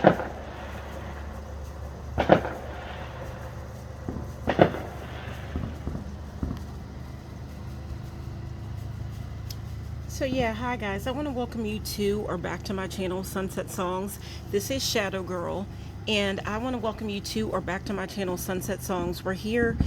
So yeah, hi guys. I want to welcome you to or back to my channel, Sunset Songs. This is Shadow Girl, and I want to welcome you to or back to my channel, Sunset Songs. We're here.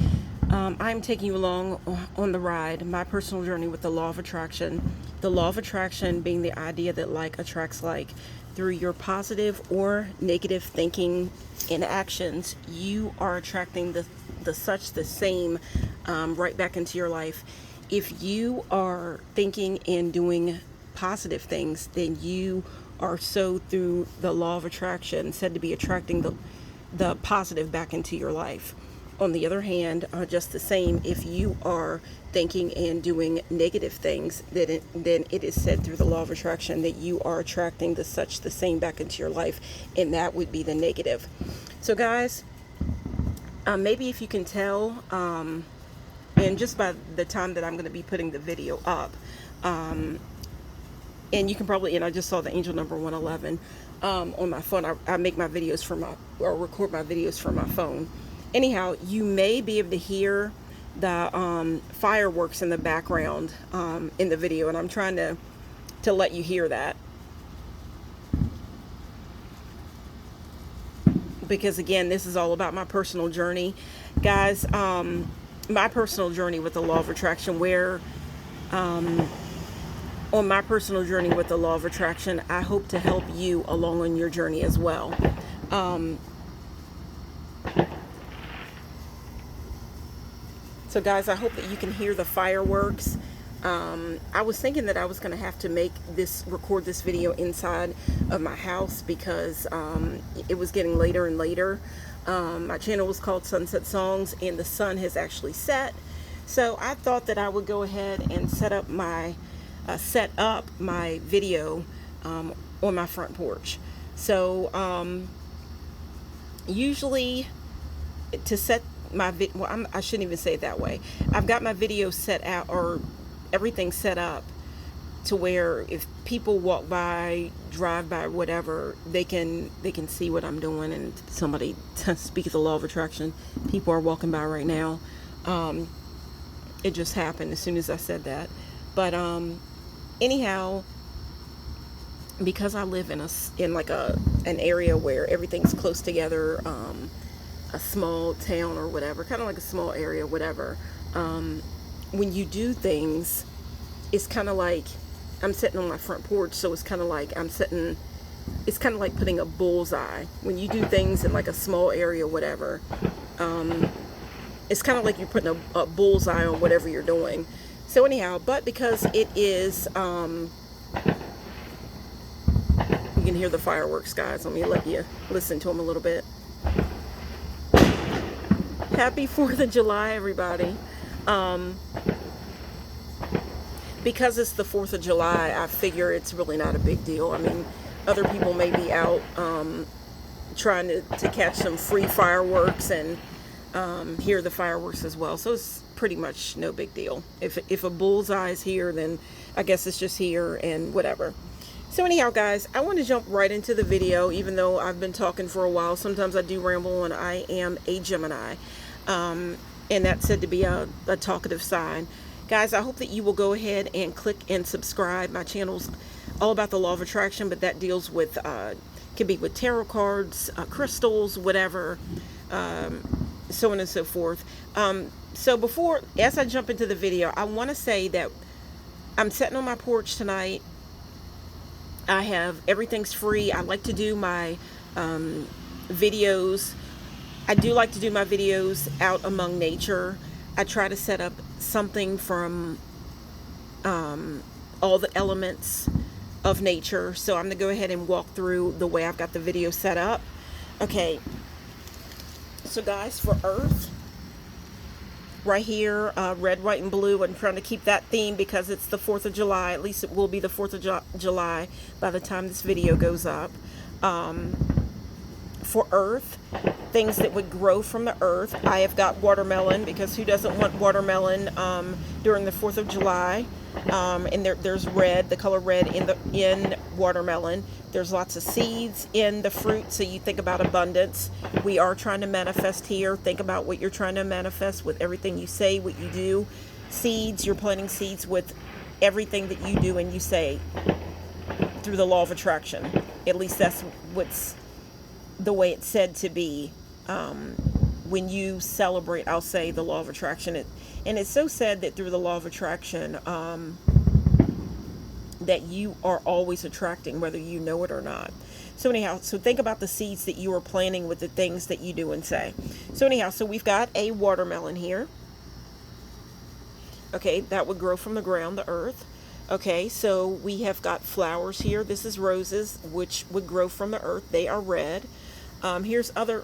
I'm taking you along on the ride, my personal journey with the law of attraction. The law of attraction being the idea that like attracts like. Through your positive or negative thinking and actions, you are attracting the same right back into your life. If you are thinking and doing positive things, then you are so through the law of attraction said to be attracting the positive back into your life. On the other hand, just the same, if you are thinking and doing negative things, then it is said through the law of attraction that you are attracting the same back into your life, and that would be the negative. So guys, maybe if you can tell, and just by the time that I'm going to be putting the video up, and you can probably, and I just saw the angel number 111 on my phone. I make my videos from or record my videos from my phone. Anyhow, you may be able to hear the fireworks in the background in the video, and I'm trying to let you hear that. Because again, this is all about my personal journey. Guys, my personal journey with the law of attraction, where on my personal journey with the law of attraction, I hope to help you along on your journey as well. So guys, I hope that you can hear the fireworks. I was thinking that I was going to have to record this video inside of my house because it was getting later and later. My channel was called Sunset Songs, and the sun has actually set. So I thought that I would go ahead and set up my video on my front porch. So usually to set my I shouldn't even say it that way. I've got my video set out, or everything set up to where if people walk by, drive by, whatever, they can see what I'm doing. And somebody, to speak of the law of attraction, people are walking by right now. It just happened as soon as I said that. But anyhow, because I live in an area where everything's close together, a small town or whatever, kind of like a small area, whatever. When you do things, it's kind of like I'm sitting on my front porch, so it's kind of like it's kind of like putting a bullseye. When you do things in like a small area, whatever, it's kind of like you're putting a bullseye on whatever you're doing. So anyhow, but because it is, you can hear the fireworks, guys. Let me let you listen to them a little bit. Happy 4th of July, everybody. Because it's the 4th of July, I figure it's really not a big deal. I mean, other people may be out trying to catch some free fireworks and hear the fireworks as well. So it's pretty much no big deal. If a bullseye is here, then I guess it's just here and whatever. So anyhow, guys, I want to jump right into the video, even though I've been talking for a while. Sometimes I do ramble, and I am a Gemini. And that's said to be a talkative sign. Guys, I hope that you will go ahead and click and subscribe. My channel's all about the law of attraction, but that deals with, can be with tarot cards, crystals, whatever, so on and so forth. So as I jump into the video, I want to say that I'm sitting on my porch tonight. I have, everything's free. I like to do my videos. I do like to do my videos out among nature. I try to set up something from all the elements of nature. So I'm going to go ahead and walk through the way I've got the video set up. Okay. So guys, for Earth, right here, red, white, and blue. I'm trying to keep that theme because it's the 4th of July. At least it will be the 4th of July by the time this video goes up. for earth, things that would grow from the earth. I have got watermelon, because who doesn't want watermelon during the 4th of July? And there's red, the color red in watermelon. There's lots of seeds in the fruit, so you think about abundance. We are trying to manifest here. Think about what you're trying to manifest with everything you say, what you do. Seeds, you're planting seeds with everything that you do and you say through the law of attraction. At least that's what's the way it's said to be. When you celebrate, I'll say, the law of attraction. And it's so said that through the law of attraction, that you are always attracting, whether you know it or not. So anyhow, so think about the seeds that you are planting with the things that you do and say. So anyhow, so we've got a watermelon here. Okay, that would grow from the ground, the earth. Okay, so we have got flowers here. This is roses, which would grow from the earth. They are red. Here's another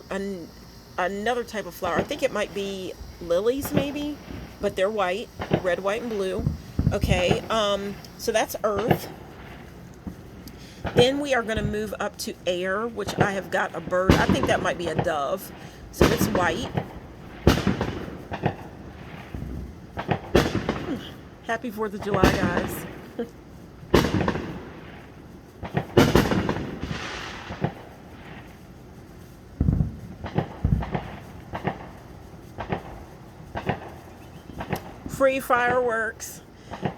type of flower. I think it might be lilies, maybe, but they're white, red, white, and blue. Okay, so that's earth. Then we are going to move up to air, which I have got a bird. I think that might be a dove. So it's white. Happy 4th of July, guys. Free fireworks.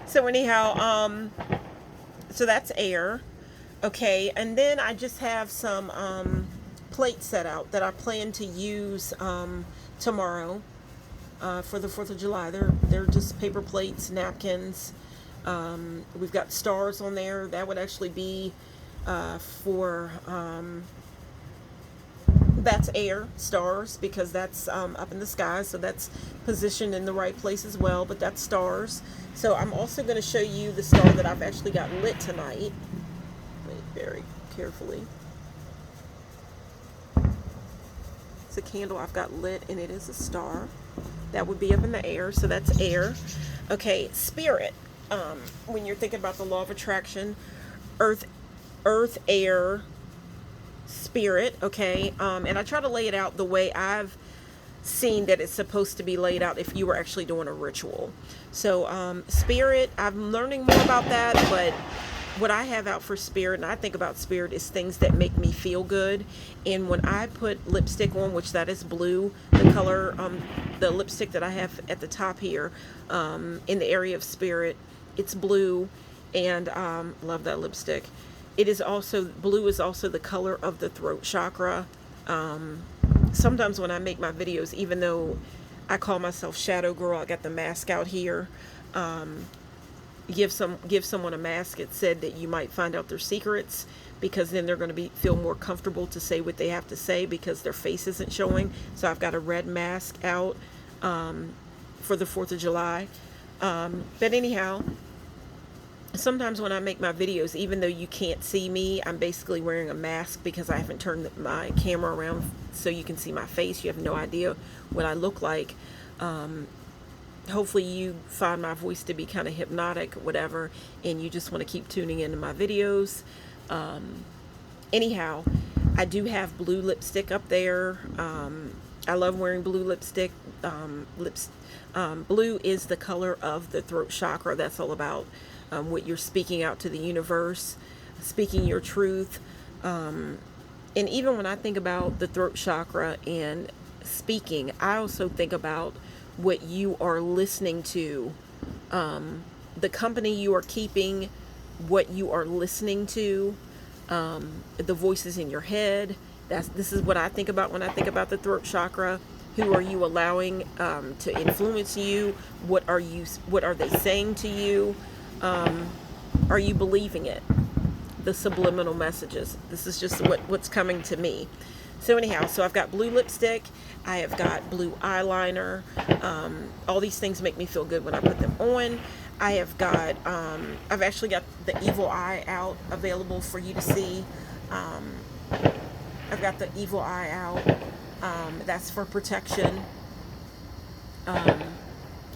So anyhow, so that's air. Okay, and then I just have some plates set out that I plan to use tomorrow for the 4th of July. They're just paper plates, napkins. We've got stars on there. That would actually be for that's air, stars, because that's up in the sky, so that's positioned in the right place as well, but that's stars. So I'm also going to show you the star that I've actually got lit tonight. Wait, very carefully. It's a candle I've got lit, and it is a star. That would be up in the air, so that's air. Okay, spirit. When you're thinking about the law of attraction, earth, air, spirit. Okay, and I try to lay it out the way I've seen that it's supposed to be laid out if you were actually doing a ritual. So spirit, I'm learning more about that, but what I have out for spirit, and I think about spirit, is things that make me feel good. And when I put lipstick on, which that is blue, the color, the lipstick that I have at the top here, in the area of spirit, it's blue, and love that lipstick. It is also, blue is also the color of the throat chakra. Sometimes when I make my videos, even though I call myself Shadow Girl, I got the mask out here. Give someone a mask. It said that you might find out their secrets, because then they're going to feel more comfortable to say what they have to say because their face isn't showing. So I've got a red mask out for the 4th of July. But anyhow, sometimes when I make my videos, even though you can't see me, I'm basically wearing a mask because I haven't turned my camera around so you can see my face. You have no idea what I look like. Hopefully you find my voice to be kind of hypnotic, whatever, and you just want to keep tuning into my videos. Anyhow, I do have blue lipstick up there. I love wearing blue lipstick. Blue is the color of the throat chakra. That's all about what you're speaking out to the universe, speaking your truth. And even when I think about the throat chakra and speaking, I also think about what you are listening to, the company you are keeping, what you are listening to, the voices in your head. This is what I think about when I think about the throat chakra. Who are you allowing to influence you? What are they saying to you? Are you believing it? The subliminal messages. This is just what's coming to me. So anyhow, so I've got blue lipstick. I have got blue eyeliner. All these things make me feel good when I put them on. I have got, I've actually got the evil eye out available for you to see. I've got the evil eye out. That's for protection.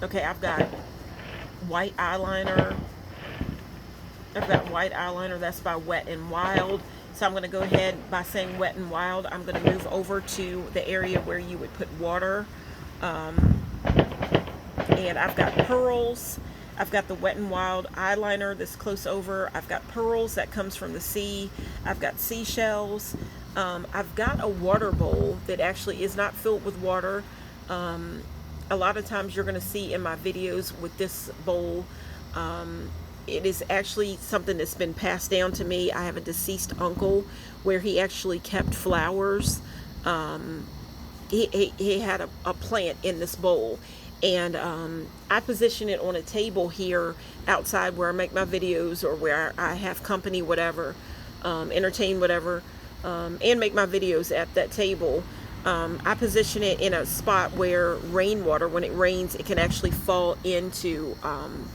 Okay, I've got white eyeliner. That's by Wet n Wild. So I'm going to go ahead by saying Wet and Wild. I'm going to move over to the area where you would put water. And I've got pearls. I've got the Wet and Wild eyeliner that's close over. I've got pearls that comes from the sea. I've got seashells. I've got a water bowl that actually is not filled with water. A lot of times you're going to see in my videos with this bowl, it is actually something that's been passed down to me. I have a deceased uncle where he actually kept flowers. He had a plant in this bowl, and I position it on a table here outside where I make my videos, or where I have company, whatever, entertain, whatever, and make my videos at that table. I position it in a spot where rainwater, when it rains, it can actually fall into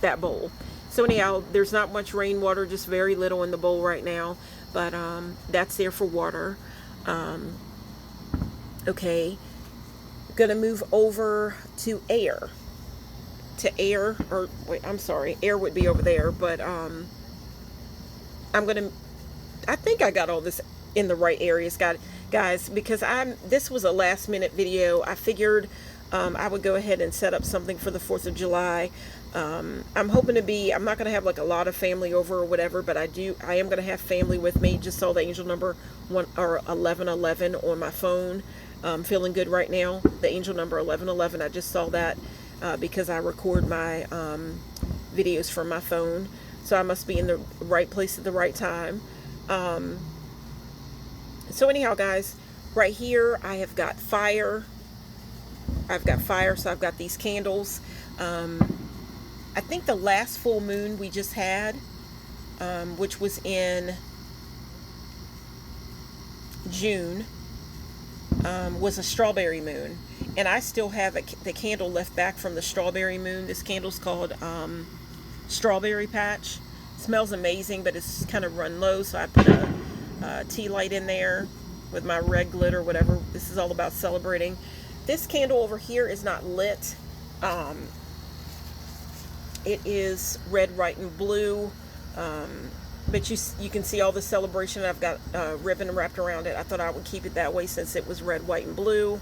that bowl. So anyhow, there's not much rainwater, just very little in the bowl right now, but that's there for water. Okay, gonna move over to air. Or wait, I'm sorry, air would be over there, but I think I got all this in the right areas, guys, because this was a last minute video. I figured I would go ahead and set up something for the 4th of July. I'm hoping to I'm not going to have like a lot of family over or whatever, but I am going to have family with me. Just saw the angel number 1111 on my phone. Feeling good right now. The angel number 1111, I just saw that because I record my videos from my phone. So I must be in the right place at the right time. So anyhow, guys, right here I have got fire. So I've got these candles. I think the last full moon we just had, which was in June, was a strawberry moon, and I still have the candle left back from the strawberry moon. This candle's called Strawberry Patch. It smells amazing, but it's kind of run low, so I put a tea light in there with my red glitter, whatever. This is all about celebrating. This candle over here is not lit. It is red, white, and blue. But you can see all the celebration. I've got ribbon wrapped around it. I thought I would keep it that way since it was red, white, and blue.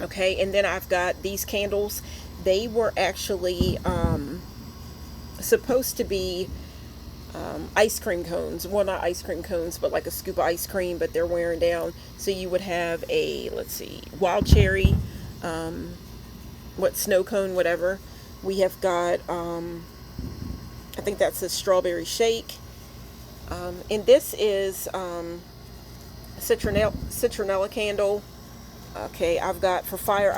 Okay, and then I've got these candles. They were actually supposed to be ice cream cones. Well, not ice cream cones, but like a scoop of ice cream, but they're wearing down. So you would have a, let's see, wild cherry, snow cone, whatever. We have got, I think that's a strawberry shake. And this is citronella candle. Okay, I've got, for fire, I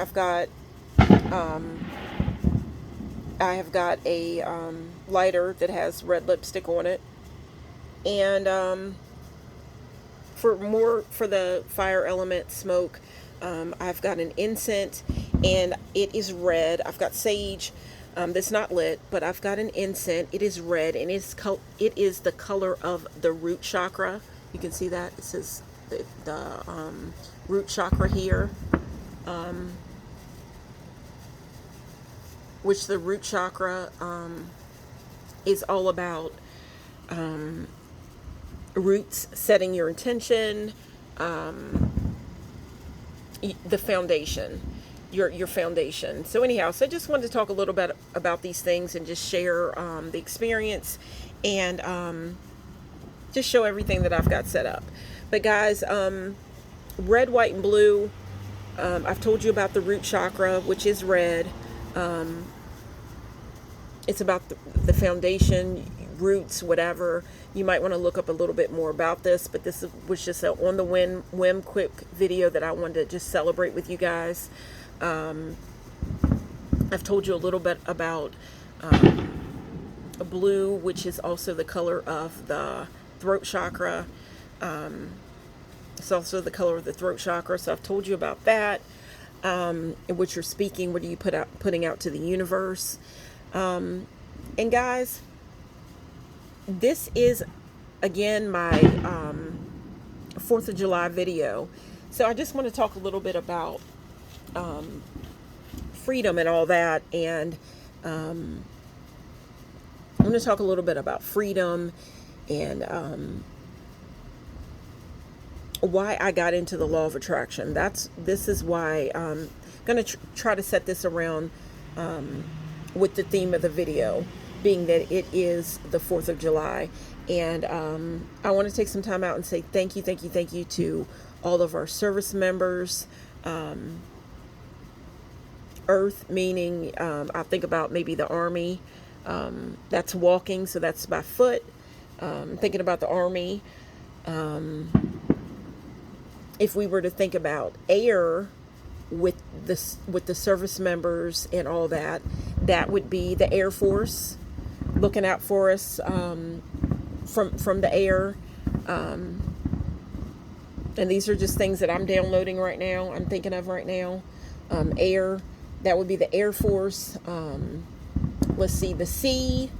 have got a lighter that has red lipstick on it. And for the fire element smoke, I've got an incense, and it is red. I've got sage that's not lit, but I've got an incense. It is red, and it is the color of the root chakra. You can see that it says the root chakra here, which the root chakra is all about roots, setting your intention, the foundation, your foundation. So anyhow, so I just wanted to talk a little bit about these things and just share the experience, and just show everything that I've got set up. But guys, red, white, and blue, I've told you about the root chakra, which is red. It's about the foundation, roots, whatever. You might want to look up a little bit more about this, but this was just a on the whim quick video that I wanted to just celebrate with you guys. I've told you a little bit about blue, which is also the color of the throat chakra. It's also the color of the throat chakra, so I've told you about that. In which you're speaking, what are you putting out to the universe? And guys, this is again my 4th of July video. So I just want to talk a little bit about freedom and all that, and I'm going to talk a little bit about freedom and why I got into the law of attraction. This is why I'm going to try to set this around with the theme of the video being that it is the 4th of July. And I want to take some time out and say thank you to all of our service members. Earth, meaning I think about maybe the Army. That's walking, so that's by foot. Thinking about the Army. If we were to think about air with the service members and all that, that would be the Air Force looking out for us from the air. And these are just things that I'm downloading right now, I'm thinking of right now. Air, that would be the Air Force. Let's see, the sea,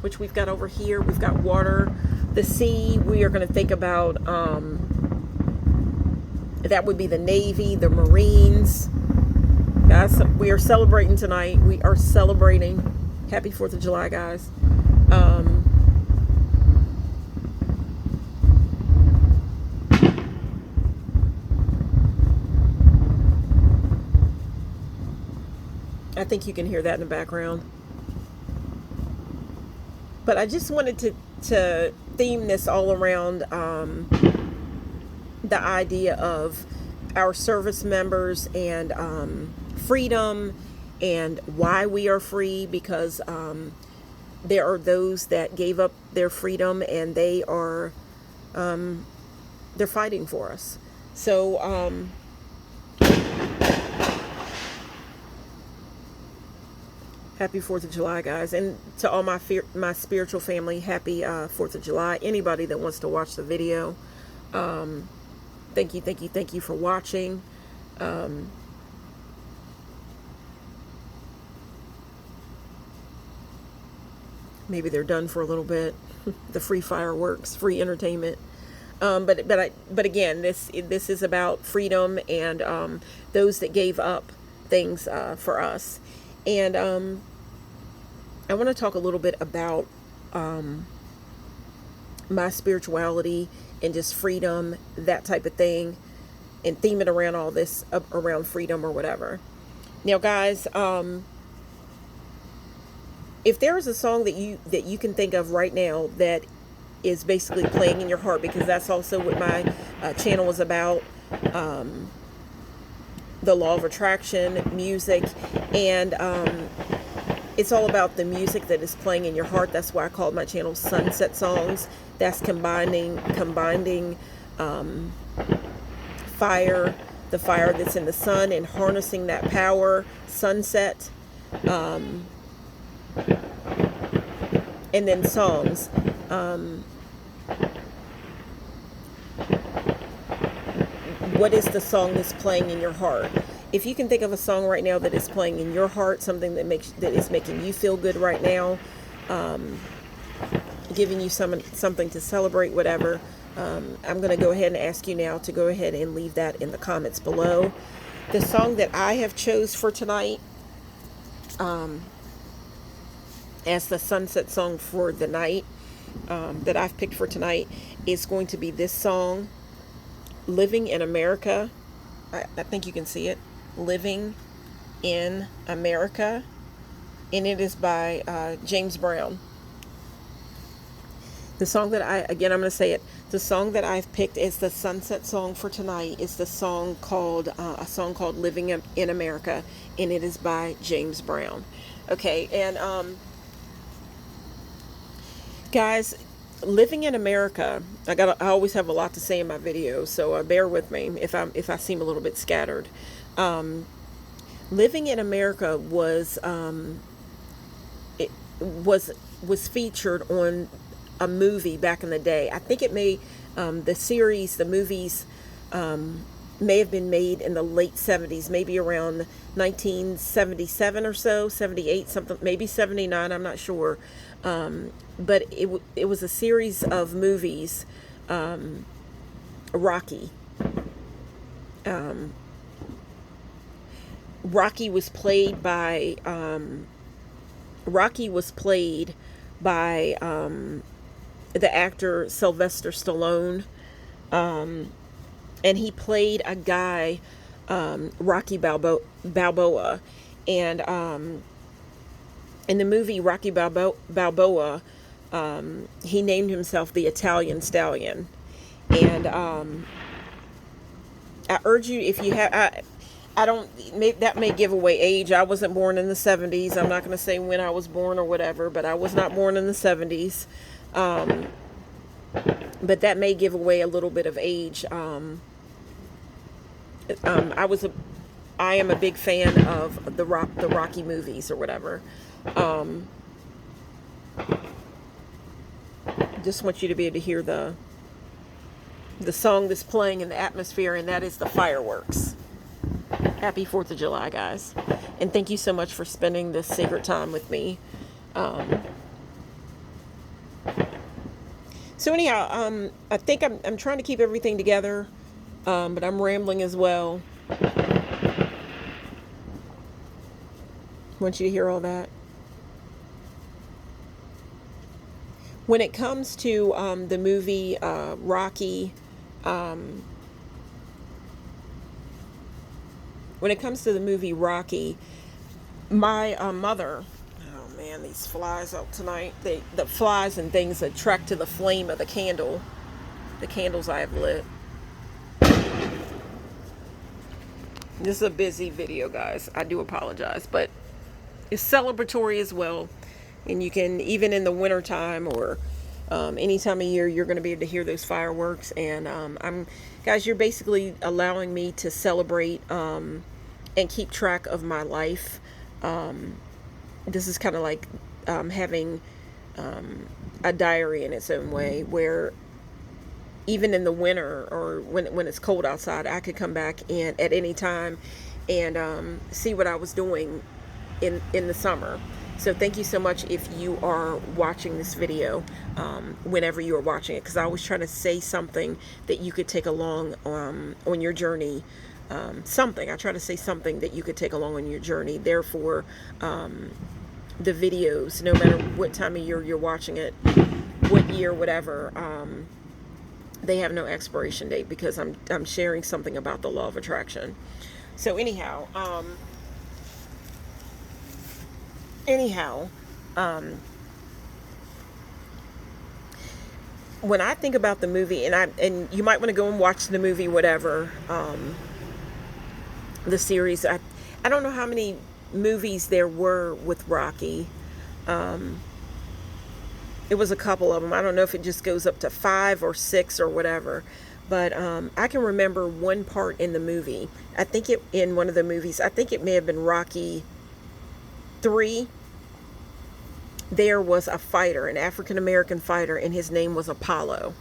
which we've got over here. We've got water. The sea, we are going to think about, that would be the Navy, the Marines. Guys, we are celebrating tonight. We are celebrating. Happy 4th of July, guys. I think you can hear that in the background. But I just wanted to theme this all around the idea of our service members and freedom and why we are free, because there are those that gave up their freedom and they are they're fighting for us. So happy 4th of July, guys. And to all my spiritual family, happy 4th of July. Anybody that wants to watch the video, thank you for watching. Maybe they're done for a little bit. The free fireworks, free entertainment. But again, this is about freedom and those that gave up things for us. And I want to talk a little bit about my spirituality and just freedom, that type of thing, and theme it around all this, around freedom or whatever. Now, guys, if there is a song that you can think of right now that is basically playing in your heart, because that's also what my channel is about, the law of attraction, music, and it's all about the music that is playing in your heart. That's why I called my channel Sunset Songs. That's combining fire, the fire that's in the sun, and harnessing that power, sunset, and then songs. What is the song that's playing in your heart? If you can think of a song right now that is playing in your heart, something that is making you feel good right now, giving you something to celebrate, whatever, I'm going to go ahead and ask you now to go ahead and leave that in the comments below. The song that I have chose for tonight, as the sunset song for the night, that I've picked for tonight, is going to be this song, Living in America. I think you can see it. Living in America. And it is by James Brown. The song that I'm going to say it. The song that I've picked as the sunset song for tonight is the song called, a song called Living in America. And it is by James Brown. Okay, and guys, living in America, I always have a lot to say in my videos, so bear with me if I seem a little bit scattered. Living in America was featured on a movie back in the day. I think it may the movies may have been made in the late 70s, maybe around 1977 or so, 78, something, maybe 79, I'm not sure. But it was a series of movies, Rocky. Rocky was played by the actor Sylvester Stallone, and he played a guy, Rocky Balboa, and in the movie Rocky Balboa, he named himself the Italian Stallion, and I urge you, if you have, I don't, that may give away age. I wasn't born in the 70s. I'm not going to say when I was born or whatever, but I was not born in the 70s. But that may give away a little bit of age. I am a big fan of the Rocky movies or whatever. Just want you to be able to hear the song that's playing in the atmosphere, and that is the fireworks. Happy 4th of July, guys. And thank you so much for spending this sacred time with me. So anyhow, I think I'm trying to keep everything together, but I'm rambling as well. Want you to hear all that. When it comes to the movie Rocky, when it comes to the movie Rocky, my mother, oh man, these flies out tonight, the flies and things attract to the flame of the candles I have lit. This is a busy video, guys. I do apologize, but it's celebratory as well. And you can, even in the wintertime or any time of year, you're going to be able to hear those fireworks. And guys, you're basically allowing me to celebrate and keep track of my life. This is kind of like having a diary in its own way, where even in the winter or when it's cold outside, I could come back and at any time and see what I was doing in the summer. So thank you so much if you are watching this video, whenever you are watching it, because I always try to say something that you could take along on your journey. I try to say something that you could take along on your journey. Therefore, the videos, no matter what time of year you're watching it, what year, whatever, they have no expiration date, because I'm sharing something about the law of attraction. So anyhow, when I think about the movie, and you might want to go and watch the movie, whatever, the series. I don't know how many movies there were with Rocky. It was a couple of them. I don't know if it just goes up to 5 or 6 or whatever. But I can remember one part in the movie. In one of the movies, I think it may have been Rocky 3. There was a fighter, an African-American fighter, and his name was Apollo.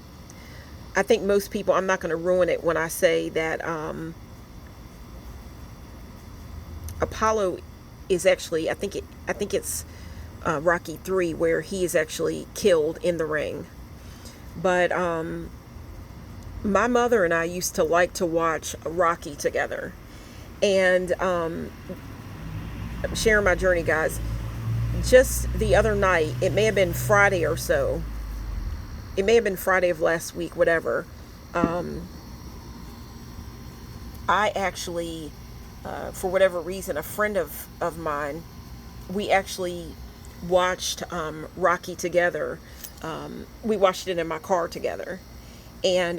I think most people, I'm not going to ruin it when I say that Apollo is actually, I think it's Rocky 3, where he is actually killed in the ring. But my mother and I used to like to watch Rocky together. And I'm sharing my journey, guys. Just the other night, it may have been Friday or so. It may have been Friday of last week, whatever. I actually, for whatever reason, a friend of mine, we actually watched Rocky together. We watched it in my car together. And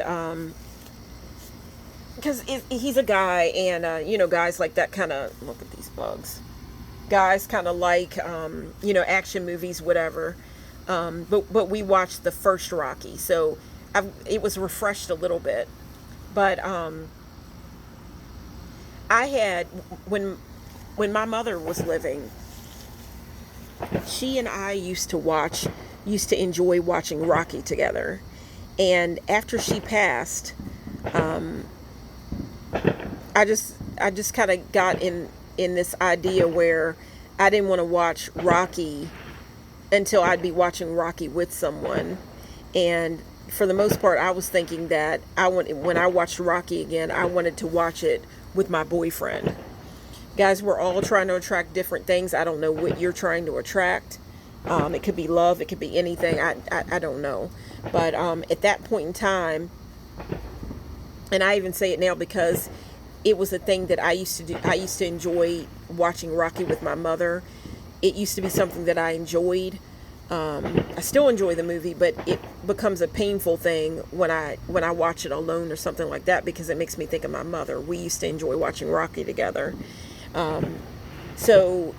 because he's a guy, and guys like that kind of, look at these bugs. Guys kind of like action movies, whatever. But we watched the first Rocky, so it was refreshed a little bit. But I had, when my mother was living, she and I used to enjoy watching Rocky together. And after she passed, I just kind of got in this idea where I didn't want to watch Rocky until I'd be watching Rocky with someone. And for the most part, I was thinking that when I watched Rocky again, I wanted to watch it with my boyfriend. Guys, we're all trying to attract different things. I don't know what you're trying to attract. It could be love. It could be anything. I don't know. But at that point in time, and I even say it now because it was a thing that I used to do. I used to enjoy watching Rocky with my mother. It used to be something that I enjoyed. I still enjoy the movie, but it becomes a painful thing when I watch it alone or something like that, because it makes me think of my mother. We used to enjoy watching Rocky together. So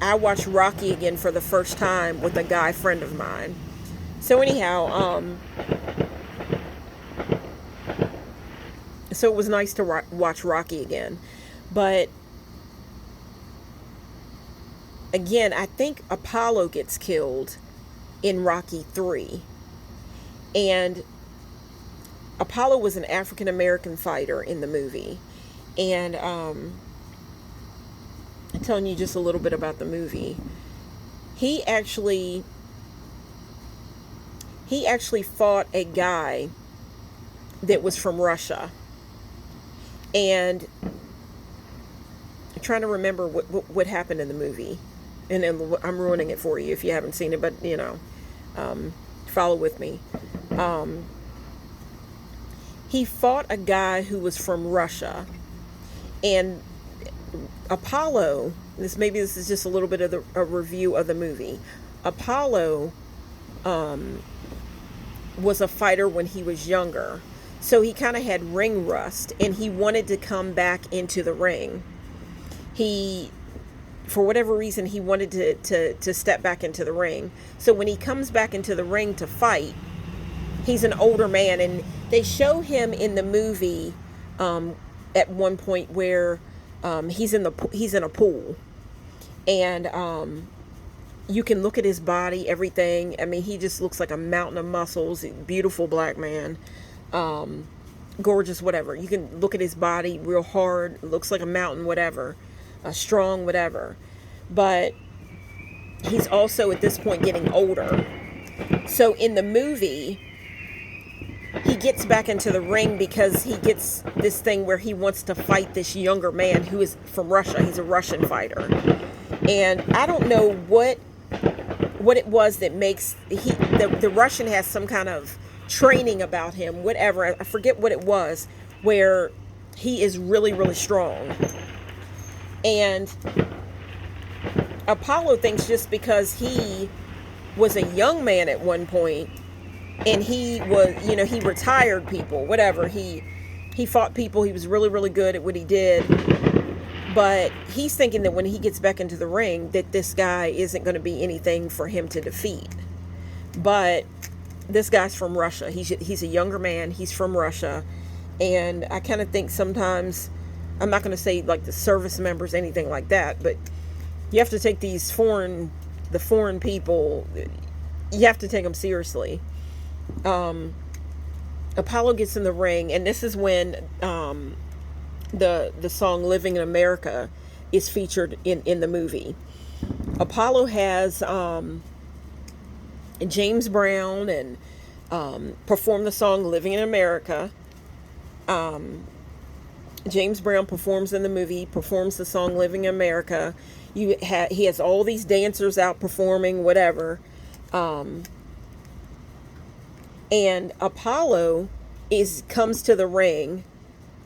I watched Rocky again for the first time with a guy friend of mine. So anyhow, so it was nice to watch Rocky again. But again, I think Apollo gets killed in Rocky 3. And Apollo was an African American fighter in the movie. And I'm telling you just a little bit about the movie. He actually fought a guy that was from Russia. And I'm trying to remember what happened in the movie. And I'm ruining it for you if you haven't seen it, but follow with me. He fought a guy who was from Russia, and Apollo, this is just a little bit of a review of the movie. Apollo was a fighter when he was younger, so he kind of had ring rust, and he wanted to come back into the ring. For whatever reason, he wanted to step back into the ring. So when he comes back into the ring to fight, he's an older man, and they show him in the movie at one point where he's in a pool, and you can look at his body, everything. I mean, he just looks like a mountain of muscles. Beautiful black man, gorgeous, whatever. You can look at his body, real hard, looks like a mountain, whatever. Strong, whatever. But he's also at this point getting older. So in the movie, he gets back into the ring because he gets this thing where he wants to fight this younger man who is from Russia. He's a Russian fighter. And I don't know what it was that makes the Russian has some kind of training about him, whatever. I forget what it was, where he is really, really strong. And Apollo thinks just because he was a young man at one point, and he was, he retired people, whatever. He fought people. He was really, really good at what he did. But he's thinking that when he gets back into the ring, that this guy isn't going to be anything for him to defeat. But this guy's from Russia. He's a younger man. He's from Russia. And I kind of think sometimes, I'm not going to say like the service members, anything like that, but you have to take the foreign people, you have to take them seriously. Apollo gets in the ring, and this is when the song "Living in America" is featured in the movie. Apollo has James Brown and perform the song "Living in America." James Brown performs in the movie, performs the song "Living in America." He has all these dancers out performing, whatever. And Apollo comes to the ring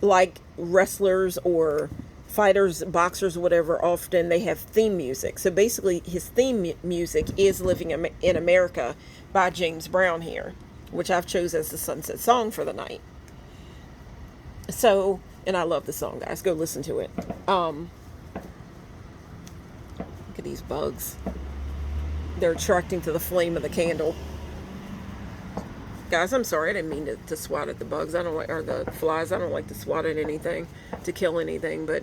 like wrestlers or fighters, boxers, whatever. Often they have theme music. So basically his theme music is "Living in America" by James Brown here, which I've chose as the sunset song for the night. So, and I love the song, guys. Go listen to it. Look at these bugs. They're attracting to the flame of the candle. Guys, I'm sorry. I didn't mean to swat at the bugs. Or the flies. I don't like to swat at anything, to kill anything. But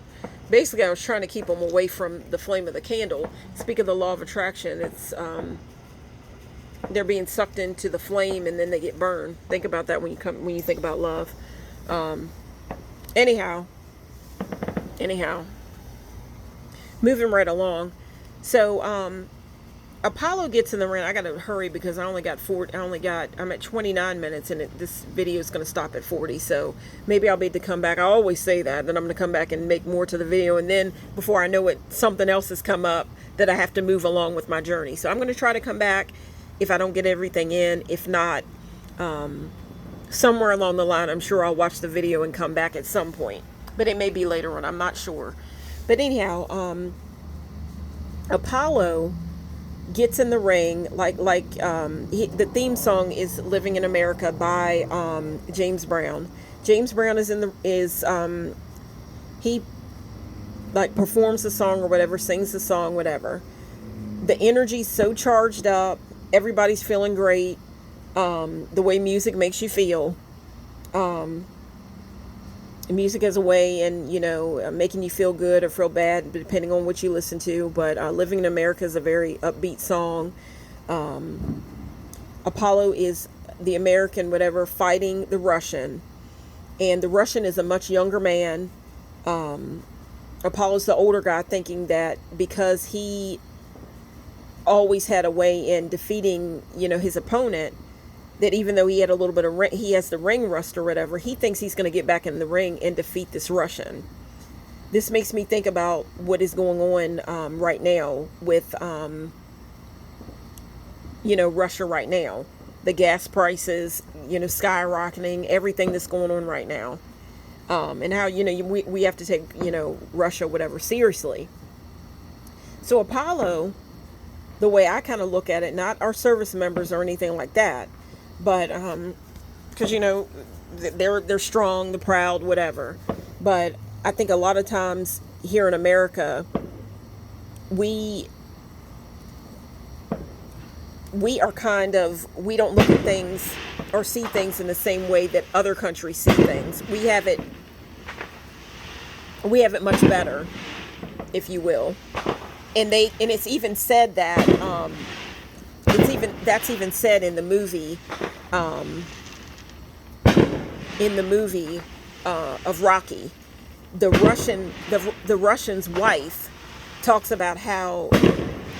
basically, I was trying to keep them away from the flame of the candle. Speak of the law of attraction, it's they're being sucked into the flame and then they get burned. Think about that when you think about love. Anyhow, moving right along. So, Apollo gets in the ring. I gotta hurry because I'm at 29 minutes, and this video is gonna stop at 40. So maybe I'll be able to come back. I always say that, then I'm gonna come back and make more to the video, and then before I know it, something else has come up that I have to move along with my journey. So I'm gonna try to come back if I don't get everything in. If not, Somewhere along the line, I'm sure I'll watch the video and come back at some point. But it may be later on. I'm not sure. But anyhow, Apollo gets in the ring the theme song is "Living in America" by James Brown. James Brown he like performs the song or whatever, sings the song, whatever. The energy's so charged up, everybody's feeling great. The way music makes you feel. Music as a way, and making you feel good or feel bad, depending on what you listen to. But "Living in America" is a very upbeat song. Apollo is the American, whatever, fighting the Russian, and the Russian is a much younger man. Apollo's the older guy, thinking that because he always had a way in defeating, his opponent, that even though he had a little bit of he has the ring rust or whatever, he thinks he's going to get back in the ring and defeat this Russian. This makes me think about what is going on right now with, Russia right now. The gas prices, skyrocketing, everything that's going on right now. And how, we have to take, Russia, whatever, seriously. So Apollo, the way I kind of look at it, not our service members or anything like that, but because they're strong, they're proud, whatever. But I think a lot of times here in America, we are we don't look at things or see things in the same way that other countries see things. We have it much better, if you will. And it's even said that that's even said in the movie of Rocky. The Russian's wife talks about how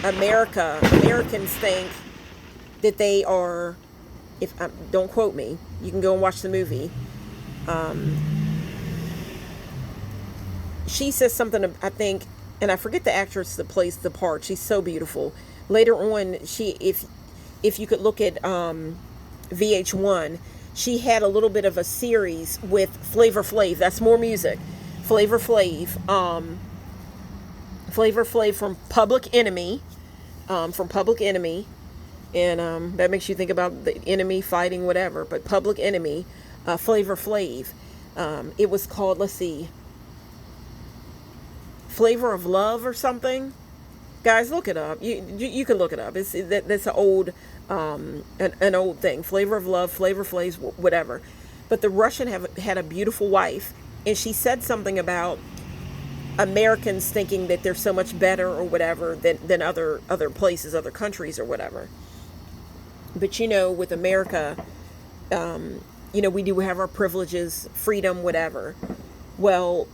Americans think that they are, don't quote me, you can go and watch the movie. She says something, I think, and I forget the actress that plays the part. She's so beautiful. Later on, if you could look at VH1, she had a little bit of a series with Flavor Flav. That's more music. Flavor Flav from Public Enemy, and that makes you think about the enemy fighting whatever. But Public Enemy, Flavor Flav. It was called, let's see, Flavor of Love or something. Guys, look it up. You can look it up. That's an old an old thing. Flavor of Love, Flavor Flav's, whatever. But the Russian had a beautiful wife, and she said something about Americans thinking that they're so much better or whatever than other places, other countries or whatever. But with America, we do have our privileges, freedom, whatever. Well,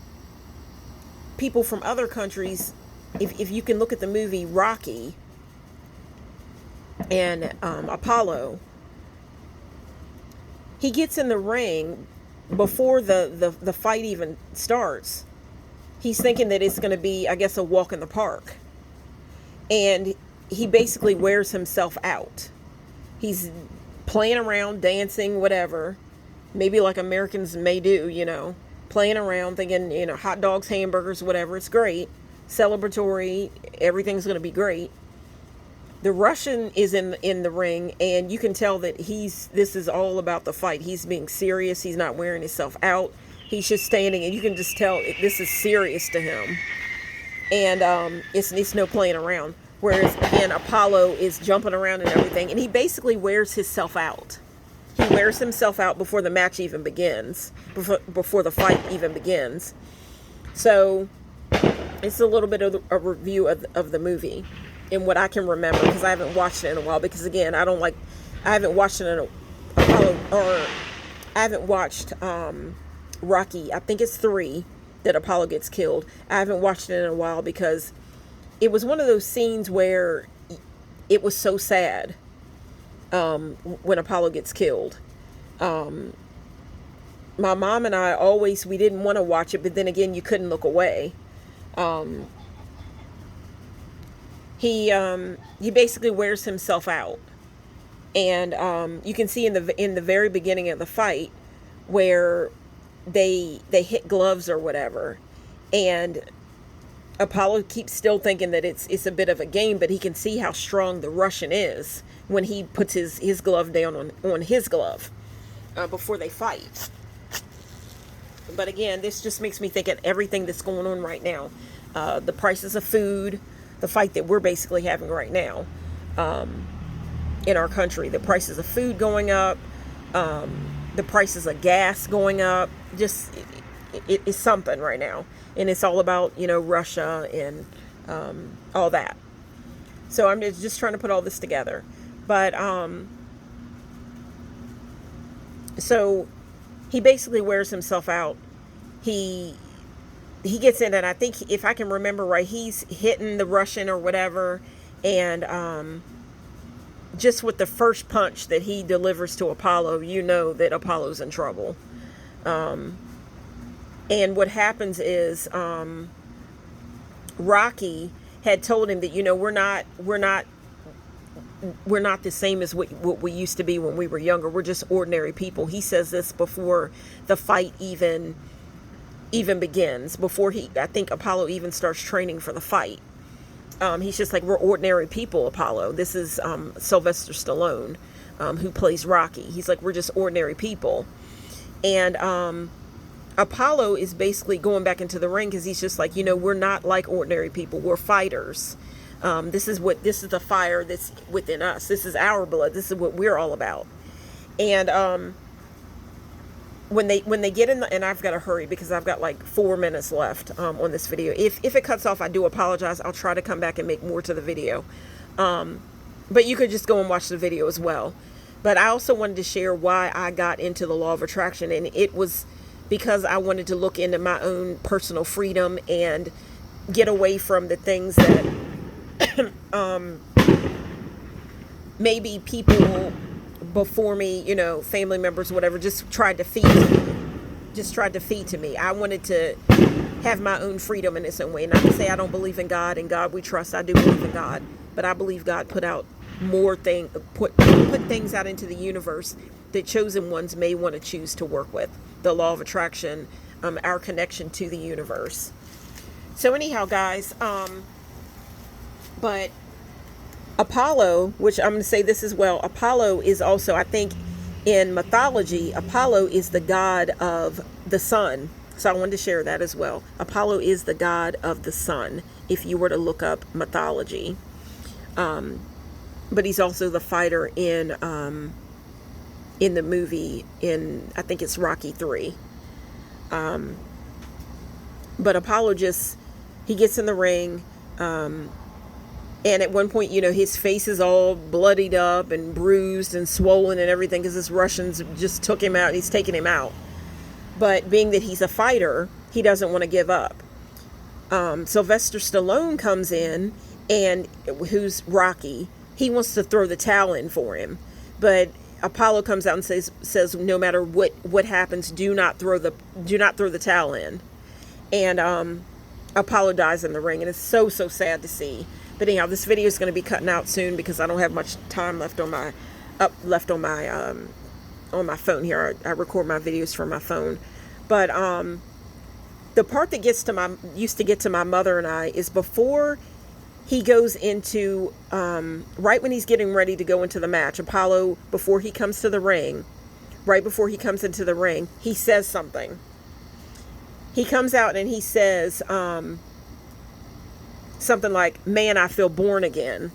people from other countries, if you can look at the movie Rocky and Apollo, he gets in the ring before the fight even starts. He's thinking that it's going to be, I guess, a walk in the park. And he basically wears himself out. He's playing around, dancing, whatever. Maybe like Americans may do, playing around, thinking, hot dogs, hamburgers, whatever. It's great. Celebratory. Everything's going to be great. The Russian is in the ring, and you can tell that this is all about the fight. He's being serious. He's not wearing himself out. He's just standing, and you can just tell this is serious to him. And it's no playing around. Whereas, again, Apollo is jumping around and everything, and he basically wears himself out. He wears himself out before the match even begins, before the fight even begins. So, it's a little bit of a review of the movie and what I can remember, because I haven't watched it in a while. Because, again, I haven't watched it in I haven't watched Rocky. I think it's 3 that Apollo gets killed. I haven't watched it in a while because it was one of those scenes where it was so sad when Apollo gets killed. My mom and I we didn't want to watch it, but then again, you couldn't look away. He basically wears himself out. And you can see in the very beginning of the fight where they hit gloves or whatever, and Apollo keeps still thinking that it's a bit of a game, but he can see how strong the Russian is when he puts his glove down on his glove before they fight. But again, this just makes me think of everything that's going on right now. The prices of food, the fight that we're basically having right now in our country. The prices of food going up, the prices of gas going up. Just it's something right now. And it's all about, Russia and all that. So I'm just trying to put all this together. But so he basically wears himself out. He gets in, and I think, if I can remember right, he's hitting the Russian or whatever, and just with the first punch that he delivers to Apollo, that Apollo's in trouble. And what happens is Rocky had told him that, we're not the same as what we used to be when we were younger. We're just ordinary people. He says this before the fight even begins, before I think Apollo even starts training for the fight. He's just like, we're ordinary people, Apollo. This is Sylvester Stallone, who plays Rocky. He's like, we're just ordinary people. And Apollo is basically going back into the ring because he's just like, we're not like ordinary people. We're fighters. This is the fire that's within us. This is our blood. This is what we're all about. And when they get in and I've got to hurry because I've got like 4 minutes left on this video. If it cuts off, I do apologize. I'll try to come back and make more to the video. But you could just go and watch the video as well. But I also wanted to share why I got into the law of attraction, and it was because I wanted to look into my own personal freedom and get away from the things that maybe people before me, family members, whatever, just tried to feed to me. I wanted to have my own freedom in its own way. Not to say I don't believe in God, and God we trust. I do believe in God, but I believe God put things out into the universe that chosen ones may want to choose to work with. The law of attraction, our connection to the universe. So anyhow, guys, but Apollo, which I'm going to say this as well, Apollo is also, I think, in mythology, Apollo is the god of the sun. So I wanted to share that as well. Apollo is the god of the sun, if you were to look up mythology. But he's also the fighter in the movie, I think it's Rocky 3. But Apollo he gets in the ring, and at one point, his face is all bloodied up and bruised and swollen and everything because this Russians just took him out and he's taking him out. But being that he's a fighter, he doesn't want to give up. Sylvester Stallone comes in, and who's Rocky, he wants to throw the towel in for him. But Apollo comes out and says no matter what happens, do not throw the towel in. And Apollo dies in the ring, and it's so sad to see. But anyhow, this video is going to be cutting out soon because I don't have much time left on my phone here. I record my videos from my phone. But the part that used to get to my mother and I is before he goes into right when he's getting ready to go into the match. Apollo, before he comes to the ring, right before he comes into the ring, he says something. He comes out and he says something like, "Man, I feel born again."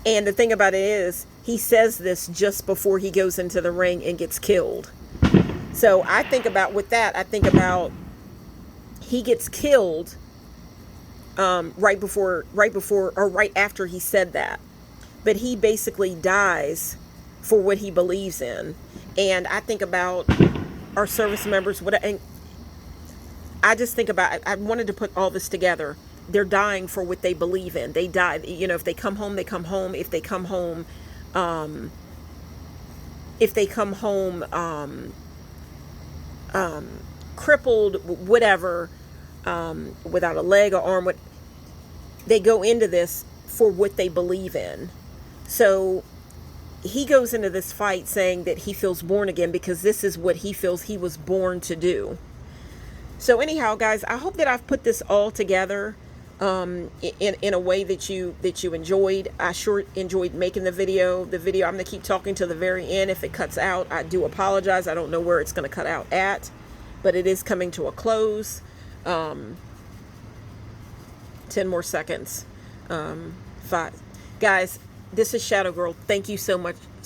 And the thing about it is, he says this just before he goes into the ring and gets killed. So I think about he gets killed right after he said that. But he basically dies for what he believes in. And I think about our service members, and I just think about, I wanted to put all this together. They're dying for what they believe in. They die, if they come home, they come home. If they come home, crippled, whatever, without a leg or arm, they go into this for what they believe in. So he goes into this fight saying that he feels born again because this is what he feels he was born to do. So anyhow, guys, I hope that I've put this all together in a way that you enjoyed. I sure enjoyed making the video. I'm gonna keep talking till the very end. If it cuts out, I do apologize. I don't know where it's gonna cut out at, but it is coming to a close. 10 more seconds. 5. Guys, this is Shadow Girl. Thank you so much